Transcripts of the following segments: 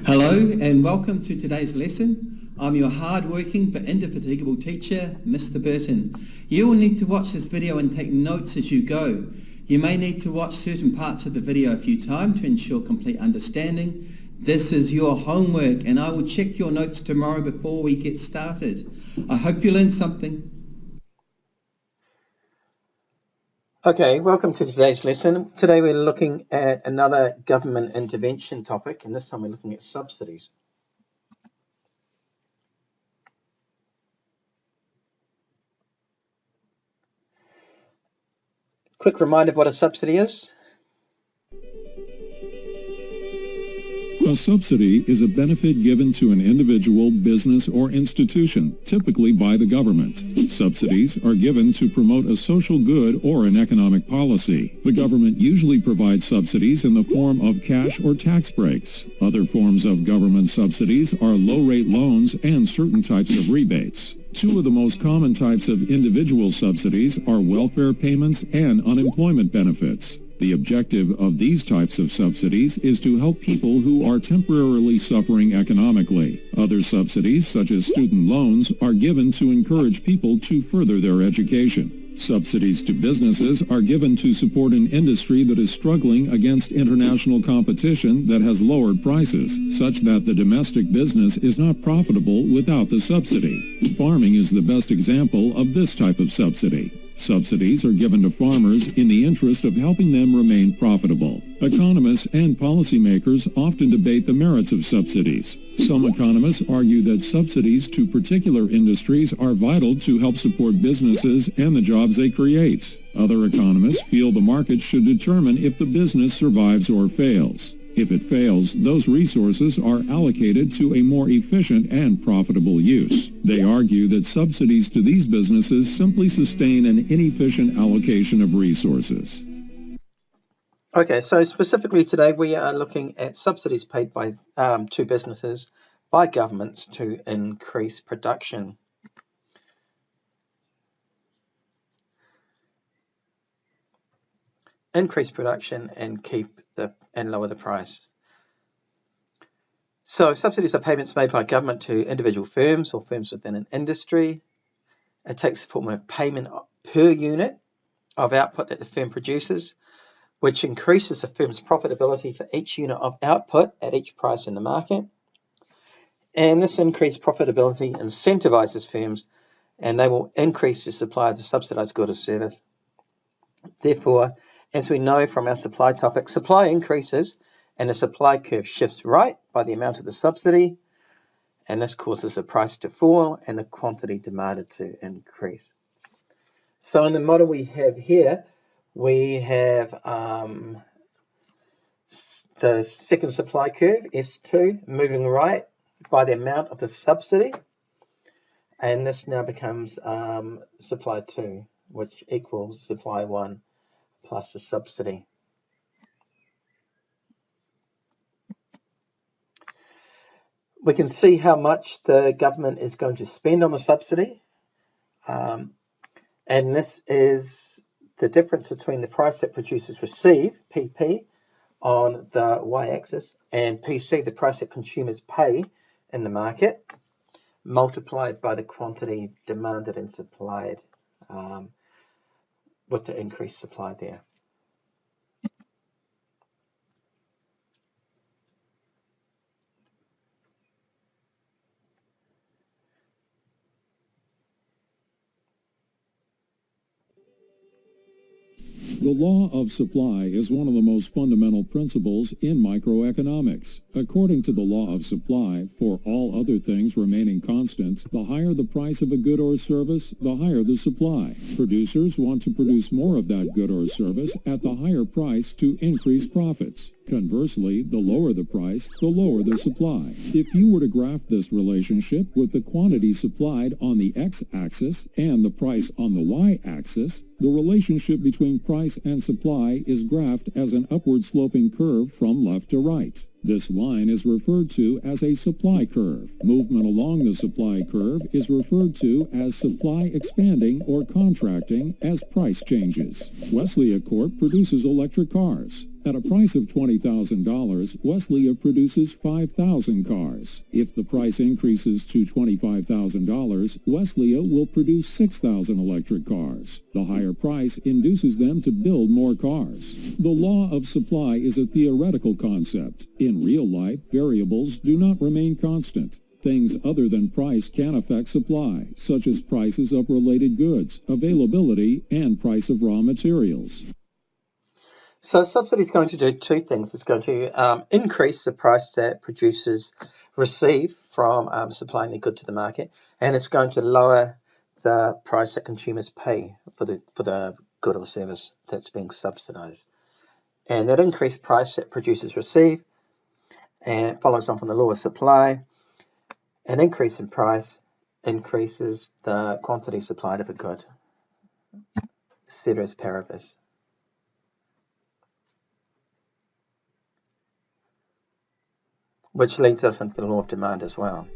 Hello and welcome to today's lesson. I'm your hard-working but indefatigable teacher, Mr. Burton. You will need to watch this video and take notes as you go. You may need to watch certain parts of the video a few times to ensure complete understanding. This is your homework and I will check your notes tomorrow before we get started. I hope you learned something. Okay, welcome to today's lesson. Today we're looking at another government intervention topic, and this time we're looking at subsidies. Quick reminder of what a subsidy is. A subsidy is a benefit given to an individual, business, or institution, typically by the government. Subsidies are given to promote a social good or an economic policy. The government usually provides subsidies in the form of cash or tax breaks. Other forms of government subsidies are low-rate loans and certain types of rebates. Two of the most common types of individual subsidies are welfare payments and unemployment benefits. The objective of these types of subsidies is to help people who are temporarily suffering economically. Other subsidies, such as student loans, are given to encourage people to further their education. Subsidies to businesses are given to support an industry that is struggling against international competition that has lowered prices, such that the domestic business is not profitable without the subsidy. Farming is the best example of this type of subsidy. Subsidies are given to farmers in the interest of helping them remain profitable. Economists and policymakers often debate the merits of subsidies. Some economists argue that subsidies to particular industries are vital to help support businesses and the jobs they create. Other economists feel the market should determine if the business survives or fails. If it fails, those resources are allocated to a more efficient and profitable use. They argue that subsidies to these businesses simply sustain an inefficient allocation of resources. Okay, so specifically today we are looking at subsidies paid by to businesses by governments to increase production. Increase production and lower the price. So subsidies are payments made by government to individual firms or firms within an industry. It takes the form of payment per unit of output that the firm produces, which increases the firm's profitability for each unit of output at each price in the market. And this increased profitability incentivizes firms, and they will increase the supply of the subsidized good or service. Therefore, as we know from our supply topic, supply increases and the supply curve shifts right by the amount of the subsidy, and this causes the price to fall and the quantity demanded to increase. So in the model we have here, we have the second supply curve, S2, moving right by the amount of the subsidy, and this now becomes supply 2, which equals supply 1 plus the subsidy. We can see how much the government is going to spend on the subsidy, and this is the difference between the price that producers receive, PP, on the y-axis, and PC, the price that consumers pay in the market, multiplied by the quantity demanded and supplied with the increased supply there. The law of supply is one of the most fundamental principles in microeconomics. According to the law of supply, for all other things remaining constant, the higher the price of a good or service, the higher the supply. Producers want to produce more of that good or service at the higher price to increase profits. Conversely, the lower the price, the lower the supply. If you were to graph this relationship with the quantity supplied on the x-axis and the price on the y-axis, the relationship between price and supply is graphed as an upward sloping curve from left to right. This line is referred to as a supply curve. Movement along the supply curve is referred to as supply expanding or contracting as price changes. Wesleyan Corp produces electric cars. At a price of $20,000, Wesleyan produces 5,000 cars. If the price increases to $25,000, Wesleyan will produce 6,000 electric cars. The higher price induces them to build more cars. The law of supply is a theoretical concept. In real life, variables do not remain constant. Things other than price can affect supply, such as prices of related goods, availability, and price of raw materials. So subsidy is going to do two things. It's going to increase the price that producers receive from supplying their good to the market, and it's going to lower the price that consumers pay for the good or service that's being subsidized. And that increased price that producers receive and follows on from the law of supply. An increase in price increases the quantity supplied of a good. Ceteris paribus. Which leads us into the law of demand as well.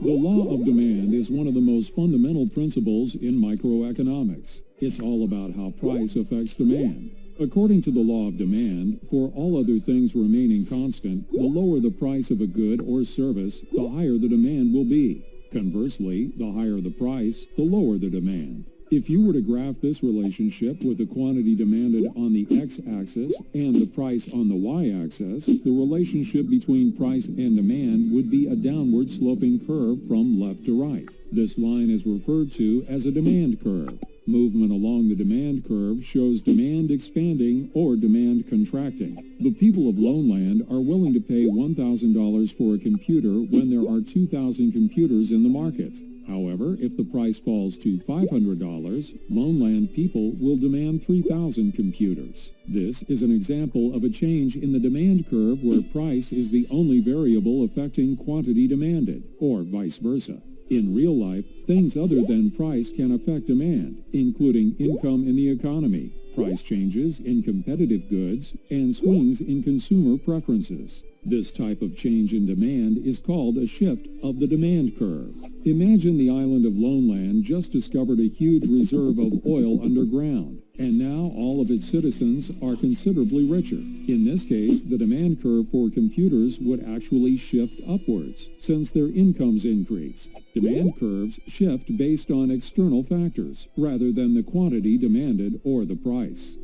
The law of demand is one of the most fundamental principles in microeconomics. It's all about how price affects demand. According to the law of demand, for all other things remaining constant, the lower the price of a good or service, the higher the demand will be. Conversely, the higher the price, the lower the demand. If you were to graph this relationship with the quantity demanded on the x-axis and the price on the y-axis, the relationship between price and demand would be a downward sloping curve from left to right. This line is referred to as a demand curve. Movement along the demand curve shows demand expanding or demand contracting. The people of Loneland are willing to pay $1,000 for a computer when there are 2,000 computers in the market. However, if the price falls to $500, Loneland people will demand 3,000 computers. This is an example of a change in the demand curve where price is the only variable affecting quantity demanded, or vice versa. In real life, things other than price can affect demand, including income in the economy, price changes in competitive goods, and swings in consumer preferences. This type of change in demand is called a shift of the demand curve. Imagine the island of Loneland just discovered a huge reserve of oil underground, and now all of its citizens are considerably richer. In this case, the demand curve for computers would actually shift upwards, since their incomes increase. Demand curves shift based on external factors, rather than the quantity demanded or the price.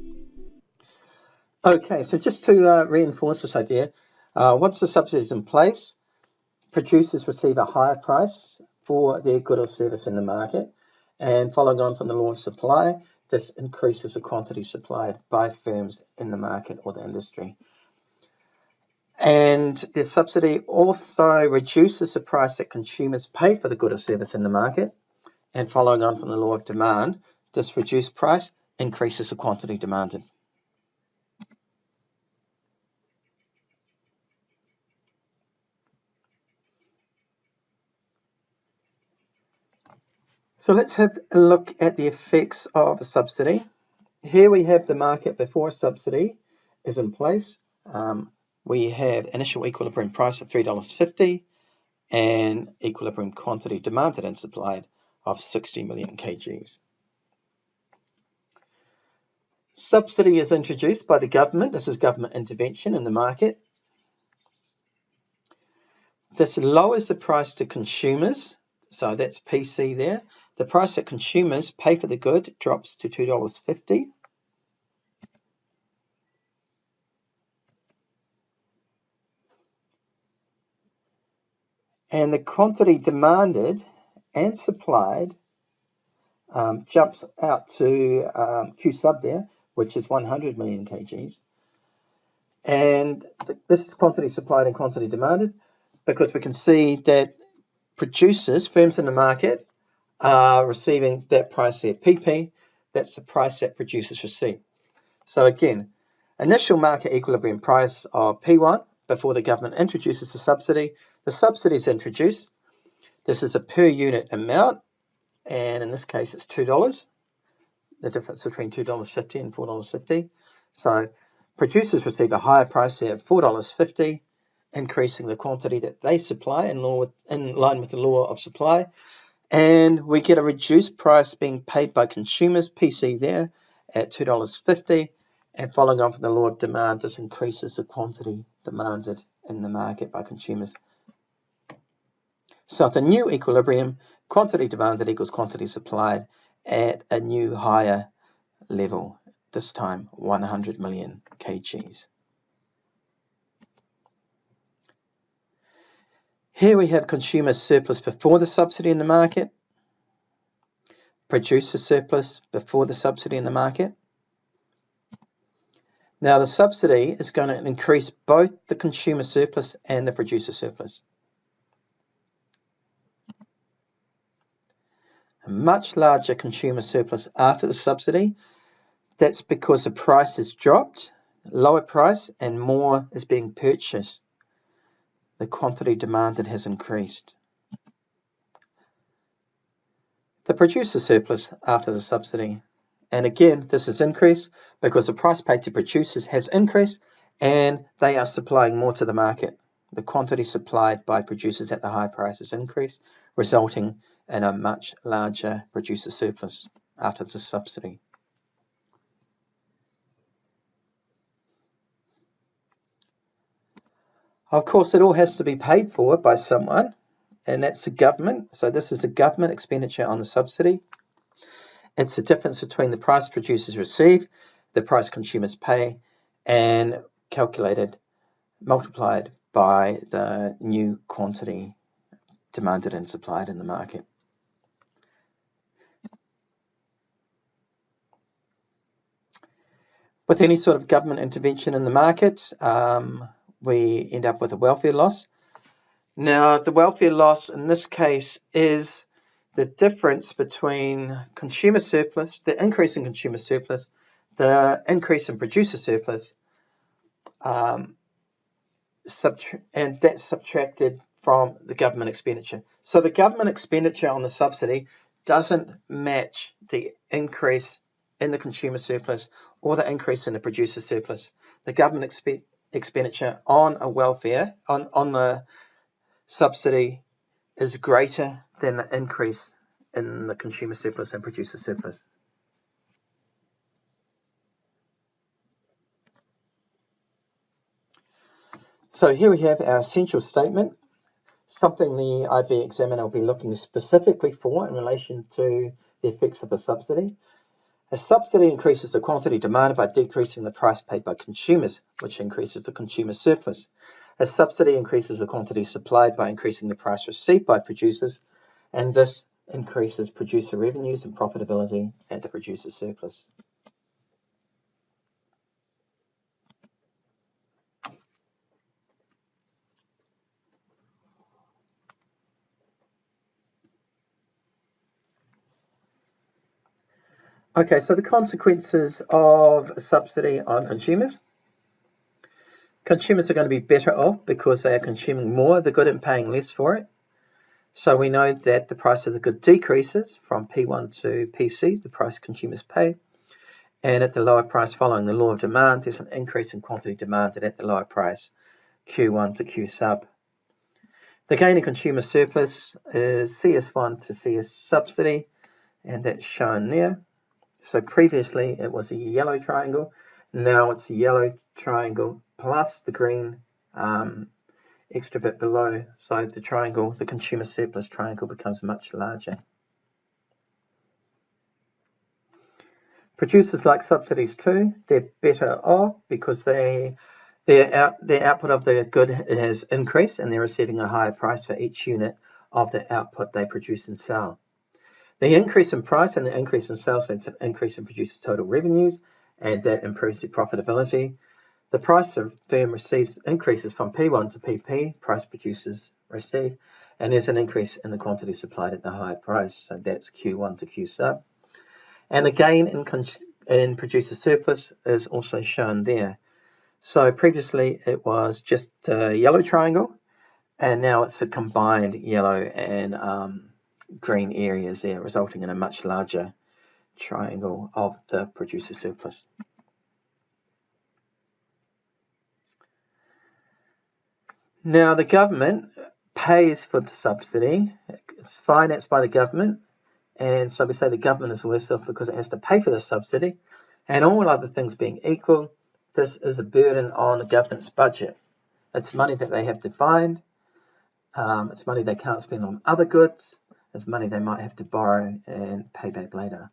Okay, so just to reinforce this idea, once the subsidy is in place, producers receive a higher price for their good or service in the market, and following on from the law of supply, this increases the quantity supplied by firms in the market or the industry. And the subsidy also reduces the price that consumers pay for the good or service in the market, and following on from the law of demand, this reduced price increases the quantity demanded. So let's have a look at the effects of a subsidy. Here we have the market before a subsidy is in place. We have initial equilibrium price of $3.50 and equilibrium quantity demanded and supplied of 60 million kgs. Subsidy is introduced by the government. This is government intervention in the market. This lowers the price to consumers. So that's PC there. The price that consumers pay for the good drops to $2.50. And the quantity demanded and supplied jumps out to Q sub there, which is 100 million kgs. And this is quantity supplied and quantity demanded, because we can see that producers, firms in the market, are receiving that price there, PP. That's the price that producers receive. So again, initial market equilibrium price of P1 before the government introduces the subsidy. The subsidy is introduced. This is a per unit amount, and in this case it's $2. The difference between $2.50 and $4.50. So producers receive a higher price here of $4.50, increasing the quantity that they supply in line with the law of supply. And we get a reduced price being paid by consumers, PC there, at $2.50. And following on from the law of demand, this increases the quantity demanded in the market by consumers. So at the new equilibrium, quantity demanded equals quantity supplied at a new higher level, this time 100 million kgs. Here we have consumer surplus before the subsidy in the market, producer surplus before the subsidy in the market. Now the subsidy is going to increase both the consumer surplus and the producer surplus. A much larger consumer surplus after the subsidy. That's because the price has dropped, lower price, and more is being purchased. The quantity demanded has increased. The producer surplus after the subsidy. And again, this has increased because the price paid to producers has increased and they are supplying more to the market. The quantity supplied by producers at the high price has increased, resulting in a much larger producer surplus after the subsidy. Of course, it all has to be paid for by someone, and that's the government. So this is a government expenditure on the subsidy. It's the difference between the price producers receive, the price consumers pay, and calculated, multiplied by the new quantity demanded and supplied in the market. With any sort of government intervention in the market, we end up with a welfare loss. Now, the welfare loss in this case is the difference between consumer surplus, the increase in consumer surplus, the increase in producer surplus, and that's subtracted from the government expenditure. So the government expenditure on the subsidy doesn't match the increase in the consumer surplus or the increase in the producer surplus. The government expenditure on a welfare, on the subsidy, is greater than the increase in the consumer surplus and producer surplus. So here we have our essential statement, something the IB examiner will be looking specifically for in relation to the effects of the subsidy. A subsidy increases the quantity demanded by decreasing the price paid by consumers, which increases the consumer surplus. A subsidy increases the quantity supplied by increasing the price received by producers, and this increases producer revenues and profitability and the producer surplus. Okay, so the consequences of a subsidy on consumers. Consumers are going to be better off because they are consuming more of the good and paying less for it. So we know that the price of the good decreases from P1 to PC, the price consumers pay. And at the lower price following the law of demand, there's an increase in quantity demanded at the lower price, Q1 to Q sub. The gain in consumer surplus is CS1 to CS subsidy, and that's shown there. So previously it was a yellow triangle, now it's a yellow triangle plus the green extra bit below. So the triangle, the consumer surplus triangle, becomes much larger. Producers like subsidies too. They're better off because their output of the good has increased and they're receiving a higher price for each unit of the output they produce and sell. The increase in price and the increase in sales leads to an increase in producers' total revenues, and that improves their profitability. The price of firm receives increases from P1 to PP, price producers receive, and there's an increase in the quantity supplied at the higher price, so that's Q1 to Q sub. And the gain in producer surplus is also shown there. So previously it was just a yellow triangle, and now it's a combined yellow and green areas there, resulting in a much larger triangle of the producer surplus. Now, the government pays for the subsidy. It's financed by the government. And so we say the government is worse off because it has to pay for the subsidy. And all other things being equal, this is a burden on the government's budget. It's money that they have to find. It's money they can't spend on other goods. It's money they might have to borrow and pay back later.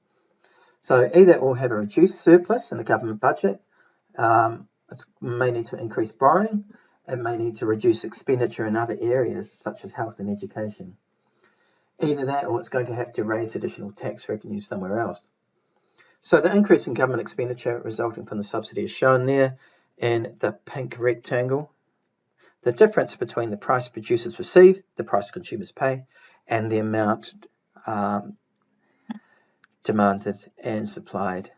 So either it will have a reduced surplus in the government budget. It may need to increase borrowing. It may need to reduce expenditure in other areas such as health and education. Either that or it's going to have to raise additional tax revenues somewhere else. So the increase in government expenditure resulting from the subsidy is shown there in the pink rectangle. The difference between the price producers receive, the price consumers pay, and the amount demanded and supplied.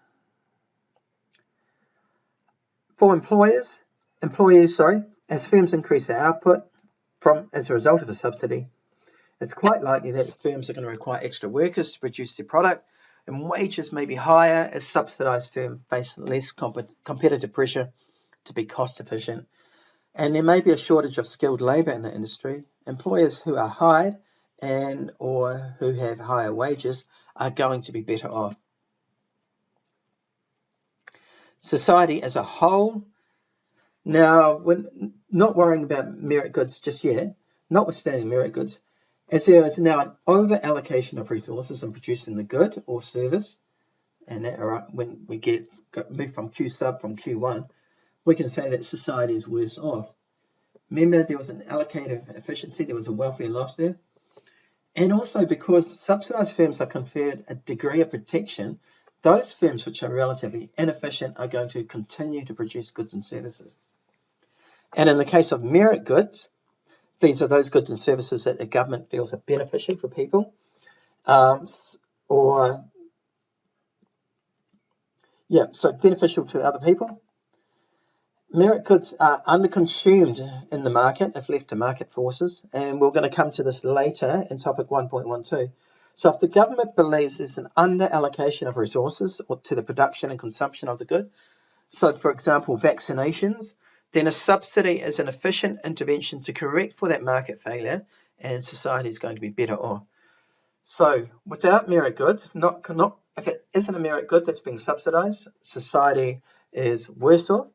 For employees, as firms increase their output as a result of a subsidy, it's quite likely that firms are going to require extra workers to produce their product, and wages may be higher as subsidised firms face less competitive pressure to be cost efficient. And there may be a shortage of skilled labour in the industry. Employers who are hired and or who have higher wages are going to be better off. Society as a whole. Now, we're not worrying about merit goods just yet, notwithstanding merit goods, as there is now an over-allocation of resources in producing the good or service, and that, when we move from Q sub from Q1, we can say that society is worse off. Remember, there was an allocative efficiency, there was a welfare loss there. And also because subsidised firms are conferred a degree of protection, those firms which are relatively inefficient are going to continue to produce goods and services. And in the case of merit goods, these are those goods and services that the government feels are beneficial for people, beneficial to other people. Merit goods are underconsumed in the market if left to market forces, and we're going to come to this later in topic 1.12. So if the government believes there's an under-allocation of resources to the production and consumption of the good, so for example vaccinations, then a subsidy is an efficient intervention to correct for that market failure, and society is going to be better off. So without merit goods, if it isn't a merit good that's being subsidised, society is worse off.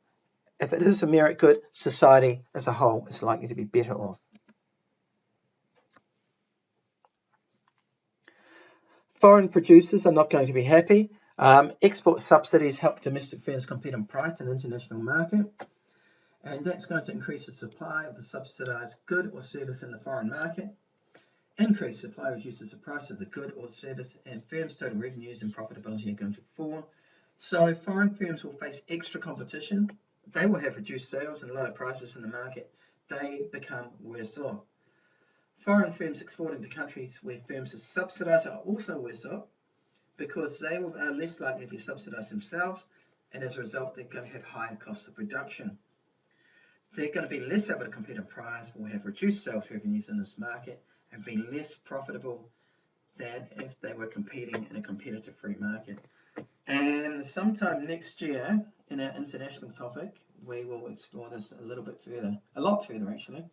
If it is a merit good, society as a whole is likely to be better off. Foreign producers are not going to be happy. Export subsidies help domestic firms compete on price in the international market, and that's going to increase the supply of the subsidised good or service in the foreign market. Increased supply reduces the price of the good or service, and firms' total revenues and profitability are going to fall. So foreign firms will face extra competition. They will have reduced sales and lower prices in the market. They become worse off. Foreign firms exporting to countries where firms are subsidised are also worse off because they are less likely to be subsidised themselves, and as a result they're going to have higher costs of production. They're going to be less able to compete on price, will have reduced sales revenues in this market, and be less profitable than if they were competing in a competitive free market. And sometime next year, in our international topic, we will explore this a little bit further, a lot further actually.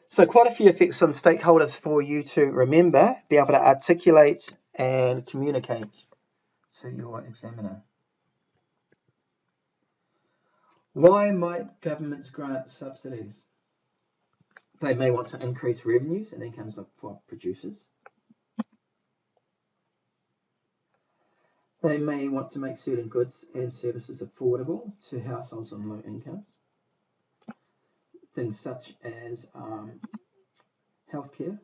So quite a few effects on stakeholders for you to remember, be able to articulate and communicate to your examiner. Why might governments grant subsidies? They may want to increase revenues and incomes for producers. They may want to make certain goods and services affordable to households on low incomes. Things such as healthcare.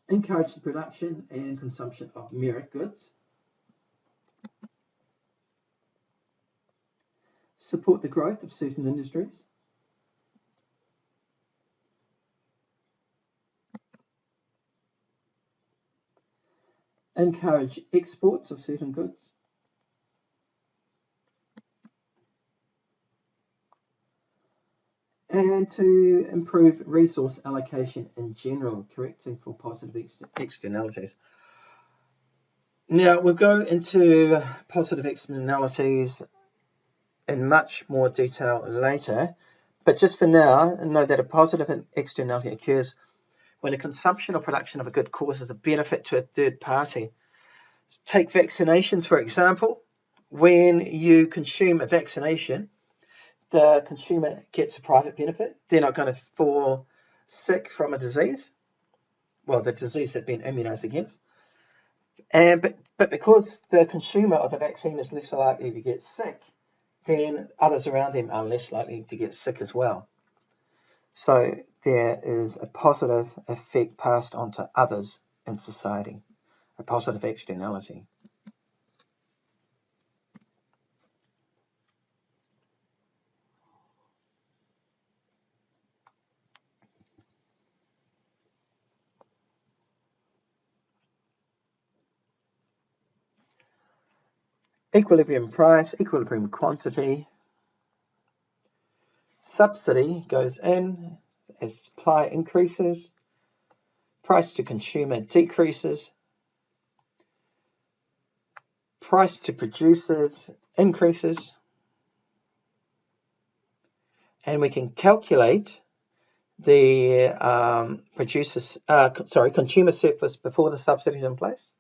Encourage the production and consumption of merit goods. Support the growth of certain industries. Encourage exports of certain goods. And to improve resource allocation in general, correcting for positive externalities. Now we'll go into positive externalities in much more detail later. But just for now, know that a positive externality occurs when the consumption or production of a good causes a benefit to a third party. Take vaccinations, for example. When you consume a vaccination, the consumer gets a private benefit. They're not going to fall sick from a disease, well, the disease they've been immunized against. But because the consumer of the vaccine is less likely to get sick, then others around him are less likely to get sick as well. So there is a positive effect passed on to others in society, a positive externality. Equilibrium price, equilibrium quantity. Subsidy goes in as supply increases. Price to consumer decreases. Price to producers increases. And we can calculate the consumer surplus before the subsidies in place.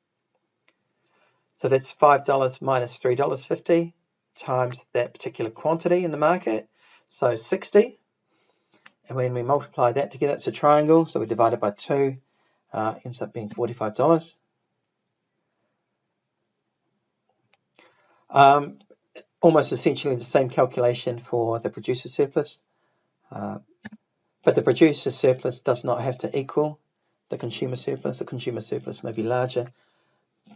So that's $5 minus $3.50 times that particular quantity in the market, so 60. And when we multiply that together, it's a triangle, so we divide it by 2, ends up being $45. Almost essentially the same calculation for the producer surplus, but the producer surplus does not have to equal the consumer surplus. The consumer surplus may be larger,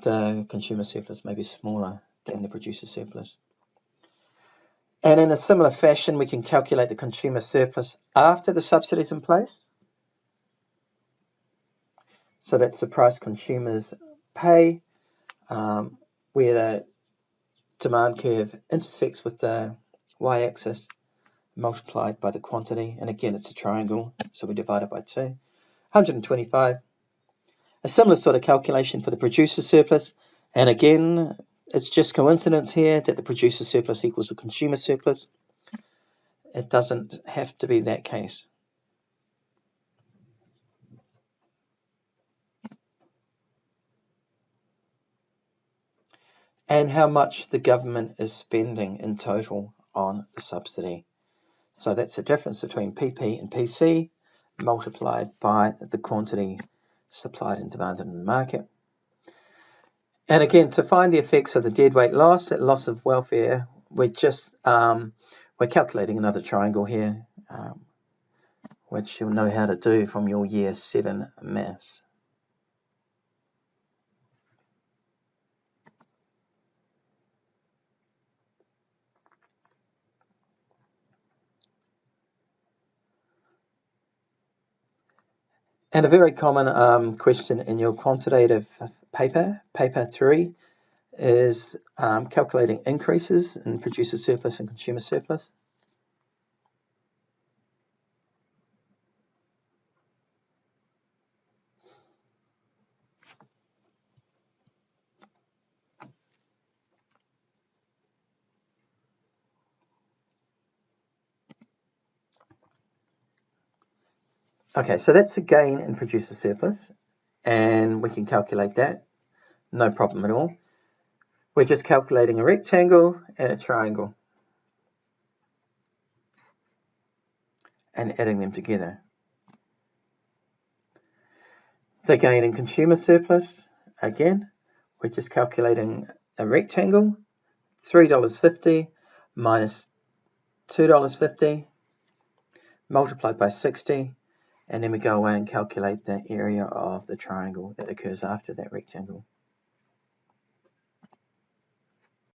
the consumer surplus may be smaller than the producer surplus. And in a similar fashion, we can calculate the consumer surplus after the subsidies in place. So that's the price consumers pay, where the demand curve intersects with the y-axis, multiplied by the quantity. And again, it's a triangle, so we divide it by 2. 125. A similar sort of calculation for the producer surplus. And again, it's just coincidence here that the producer surplus equals the consumer surplus. It doesn't have to be that case. And how much the government is spending in total on the subsidy. So that's the difference between PP and PC multiplied by the quantity supplied and demanded in the market. And again, to find the effects of the deadweight loss, that loss of welfare, we're calculating another triangle here, which you'll know how to do from your year 7 maths. And a very common question in your quantitative paper 3, is calculating increases in producer surplus and consumer surplus. Okay, so that's a gain in producer surplus, and we can calculate that, no problem at all. We're just calculating a rectangle and a triangle and adding them together. The gain in consumer surplus, again, we're just calculating a rectangle, $3.50 minus $2.50 multiplied by 60, and then we go away and calculate the area of the triangle that occurs after that rectangle.